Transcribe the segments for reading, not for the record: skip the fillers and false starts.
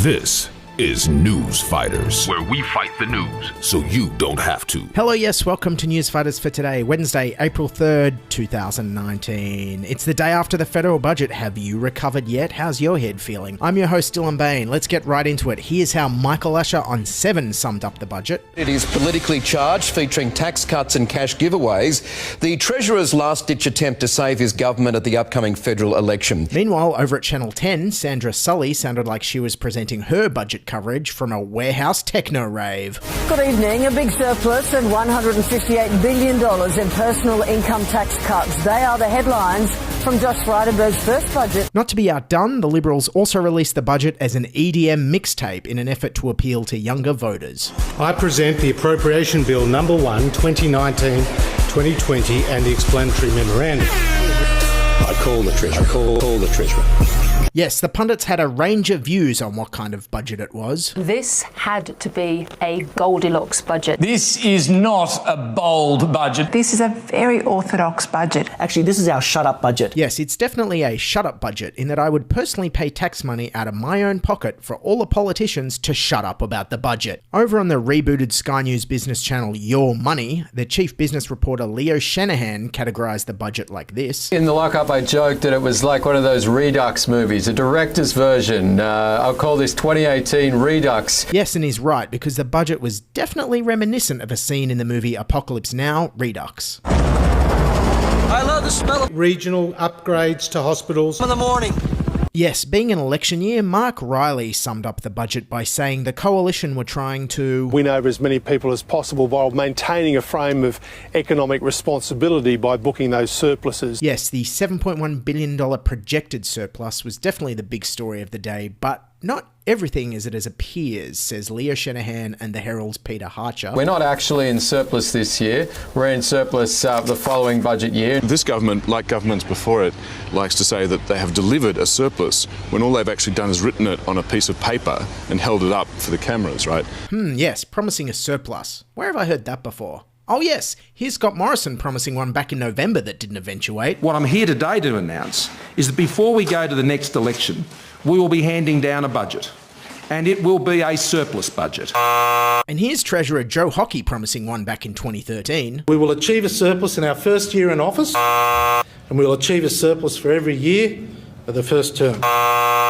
This is News Fighters, where we fight the news so you don't have to. Hello, yes, welcome to News Fighters for today, Wednesday, April 3rd, 2019. It's the day after the federal budget. Have you recovered yet? How's your head feeling? I'm your host, Dylan Bain. Let's get right into it. Here's how Michael Usher on 7 summed up the budget. It is politically charged, featuring tax cuts and cash giveaways. The Treasurer's last-ditch attempt to save his government at the upcoming federal election. Meanwhile, over at Channel 10, Sandra Sully sounded like she was presenting her budget coverage from a warehouse techno rave. Good evening. A big surplus and $158 billion in personal income tax cuts. They are the headlines from Josh Frydenberg's first budget. Not to be outdone, the Liberals also released the budget as an EDM mixtape in an effort to appeal to younger voters. I present the Appropriation Bill No. 1, 2019-2020 and the explanatory memorandum. I call the Treasurer. Call the Treasurer. Yes, the pundits had a range of views on what kind of budget it was. This had to be a Goldilocks budget. This is not a bold budget. This is a very orthodox budget. Actually, this is our shut-up budget. Yes, it's definitely a shut-up budget in that I would personally pay tax money out of my own pocket for all the politicians to shut up about the budget. Over on the rebooted Sky News business channel Your Money, the chief business reporter Leo Shanahan categorised the budget like this. In the lockup, I joked that it was like one of those Redux movies, a director's version. I'll call this 2018 Redux. Yes, and he's right, because the budget was definitely reminiscent of a scene in the movie Apocalypse Now, Redux. I love the smell of regional upgrades to hospitals in the morning. Yes, being an election year, Mark Riley summed up the budget by saying the coalition were trying to win over as many people as possible while maintaining a frame of economic responsibility by booking those surpluses. Yes, the $7.1 billion projected surplus was definitely the big story of the day, but not everything is as it appears, says Leo Shanahan and the Herald's Peter Harcher. We're not actually in surplus this year. We're in surplus the following budget year. This government, like governments before it, likes to say that they have delivered a surplus when all they've actually done is written it on a piece of paper and held it up for the cameras, right? Yes, promising a surplus. Where have I heard that before? Oh yes, here's Scott Morrison promising one back in November that didn't eventuate. What I'm here today to announce is that before we go to the next election, we will be handing down a budget, and it will be a surplus budget. And here's Treasurer Joe Hockey promising one back in 2013. We will achieve a surplus in our first year in office, and we will achieve a surplus for every year of the first term.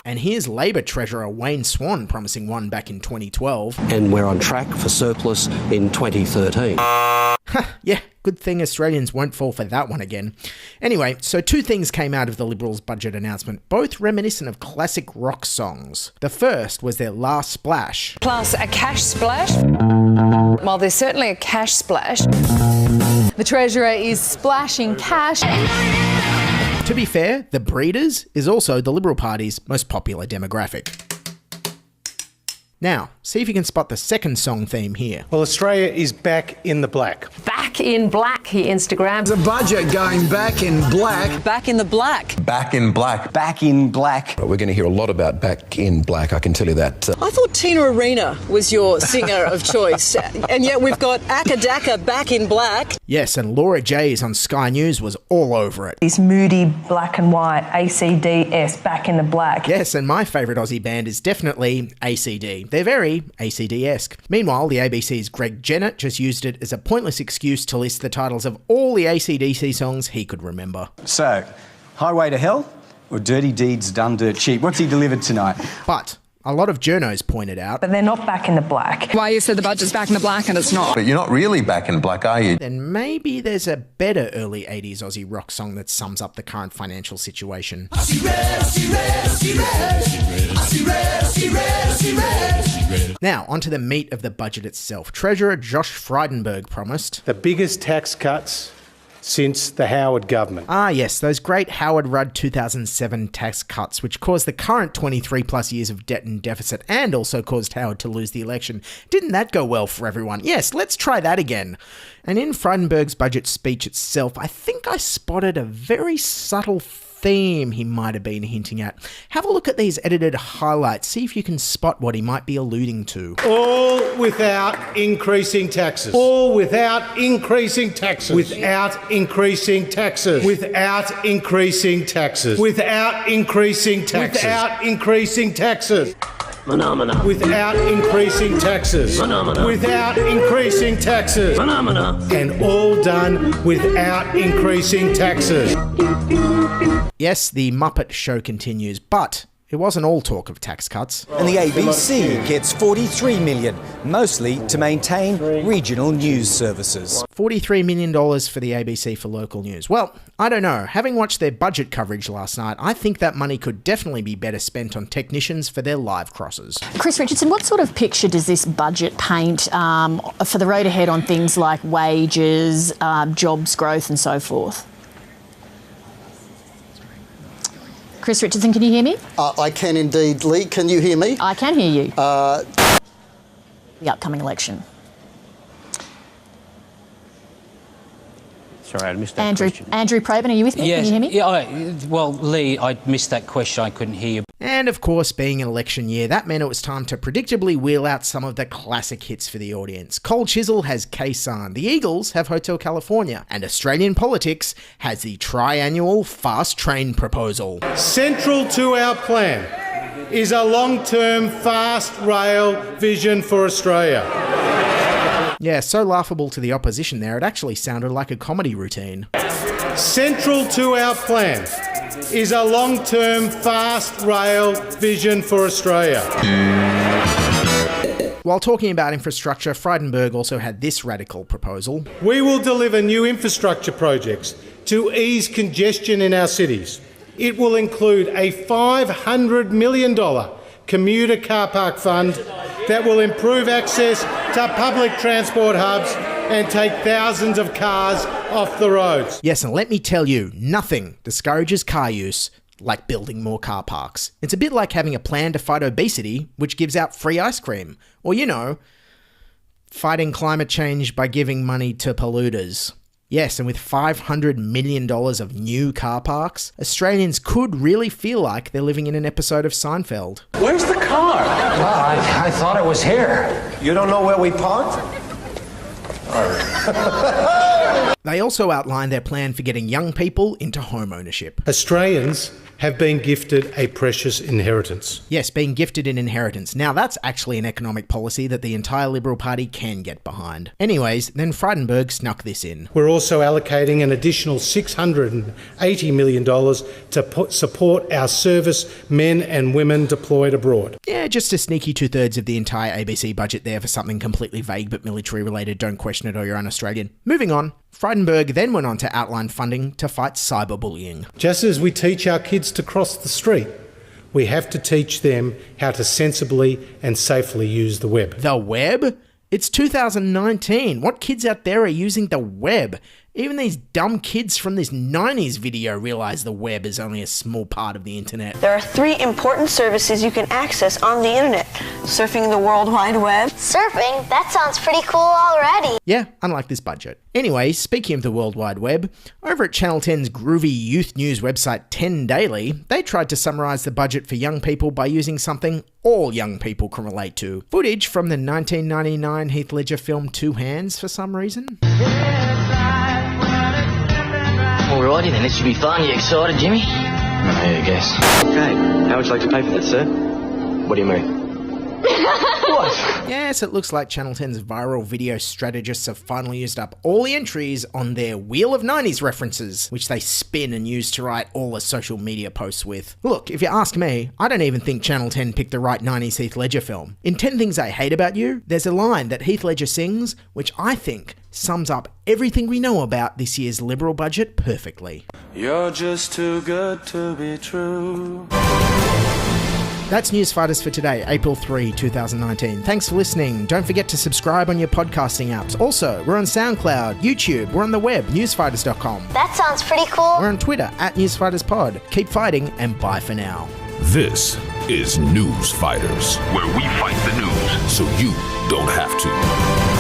And here's Labor Treasurer Wayne Swan promising one back in 2012. And we're on track for surplus in 2013. Yeah, good thing Australians won't fall for that one again. Anyway, so 2 things came out of the Liberals' budget announcement, both reminiscent of classic rock songs. The first was their last splash. Plus a cash splash. While there's certainly a cash splash, the Treasurer is splashing cash. To be fair, the Breeders is also the Liberal Party's most popular demographic. Now, see if you can spot the second song theme here. Well, Australia is back in the black. Back in black, he Instagrammed. The budget going back in black. Back in the black. Back in black. Back in black. We're going to hear a lot about back in black, I can tell you that. I thought Tina Arena was your singer of choice, and yet we've got Akadaka back in black. Yes, and Laura Jays on Sky News was all over it. This moody black and white ACDS back in the black. Yes, and my favourite Aussie band is definitely ACD. They're very ACD-esque. Meanwhile, the ABC's Greg Jennett just used it as a pointless excuse to list the titles of all the AC/DC songs he could remember. So, Highway to Hell or Dirty Deeds Done Dirt Cheap? What's he delivered tonight? But a lot of journos pointed out, But they're not back in the black. Why you said the budget's back in the black and it's not? But you're not really back in black, are you? then maybe there's a better early 80s Aussie rock song that sums up the current financial situation. Now, onto the meat of the budget itself. Treasurer Josh Frydenberg promised The biggest tax cuts since the Howard government. Ah yes, those great Howard Rudd 2007 tax cuts, which caused the current 23 plus years of debt and deficit and also caused Howard to lose the election. Didn't that go well for everyone? Yes, let's try that again. And in Frydenberg's budget speech itself, I think I spotted a very subtle theme he might have been hinting at. Have a look at these edited highlights. See if you can spot what he might be alluding to. All without increasing taxes. All without increasing taxes. Without increasing taxes. Without increasing taxes. Without increasing taxes. Without increasing taxes. Phenomena. Without increasing taxes. Phenomena. Without increasing taxes. Phenomena. And all done without increasing taxes. Yes, the Muppet Show continues, but it wasn't all talk of tax cuts. And the ABC gets $43 million, mostly to maintain regional news services. $43 million for the ABC for local news. Well, I don't know. Having watched their budget coverage last night, I think that money could definitely be better spent on technicians for their live crosses. Chris Richardson, what sort of picture does this budget paint for the road ahead on things like wages, jobs growth and so forth? Chris Richardson, can you hear me? I can indeed, Lee. Can you hear me? I can hear you. The upcoming election. Sorry, I missed that question. Andrew Praven, are you with me? Yes. Can you hear me? Well, Lee, I missed that question. I couldn't hear you. And of course, being an election year, that meant it was time to predictably wheel out some of the classic hits for the audience. Cold Chisel has K-San, the Eagles have Hotel California, and Australian politics has the triannual fast train proposal. Central to our plan is a long-term fast rail vision for Australia. Yeah, so laughable to the opposition there, it actually sounded like a comedy routine. Central to our plan is a long-term fast rail vision for Australia. While talking about infrastructure, Frydenberg also had this radical proposal. We will deliver new infrastructure projects to ease congestion in our cities. It will include a $500 million commuter car park fund that will improve access to public transport hubs and take thousands of cars off the roads. Yes, and let me tell you, nothing discourages car use like building more car parks. It's a bit like having a plan to fight obesity, which gives out free ice cream. Or, you know, fighting climate change by giving money to polluters. Yes, and with $500 million of new car parks, Australians could really feel like they're living in an episode of Seinfeld. Where's the car? Well, I thought it was here. You don't know where we parked? They also outlined their plan for getting young people into home ownership. Australians have been gifted a precious inheritance. Yes, being gifted an inheritance. Now that's actually an economic policy that the entire Liberal Party can get behind. Anyways, then Frydenberg snuck this in. We're also allocating an additional $680 million to support our service men and women deployed abroad. Yeah, just a sneaky 2/3 of the entire ABC budget there for something completely vague but military related. Don't question it or you're un-Australian. Moving on. Frydenberg then went on to outline funding to fight cyberbullying. Just as we teach our kids to cross the street, we have to teach them how to sensibly and safely use the web. The web? It's 2019. What kids out there are using the web? Even these dumb kids from this 90s video realize the web is only a small part of the internet. There are 3 important services you can access on the internet. Surfing the World Wide Web. Surfing? That sounds pretty cool already. Yeah, unlike this budget. Anyway, speaking of the World Wide Web, over at Channel 10's groovy youth news website 10 Daily, they tried to summarise the budget for young people by using something all young people can relate to. Footage from the 1999 Heath Ledger film Two Hands for some reason. Alrighty then, this should be fun. You excited, Jimmy? Yeah, I guess. Okay, how would you like to pay for this, sir? What do you mean? What? Yes, it looks like Channel 10's viral video strategists have finally used up all the entries on their Wheel of 90s references, which they spin and use to write all the social media posts with. Look, if you ask me, I don't even think Channel 10 picked the right 90s Heath Ledger film. In 10 Things I Hate About You, there's a line that Heath Ledger sings, which I think sums up everything we know about this year's Liberal budget perfectly. You're just too good to be true. That's Newsfighters for today, April 3, 2019. Thanks for listening. Don't forget to subscribe on your podcasting apps. Also, we're on SoundCloud, YouTube, we're on the web, newsfighters.com. That sounds pretty cool. We're on Twitter, @NewsFightersPod. Keep fighting, and bye for now. This is Newsfighters, where we fight the news so you don't have to.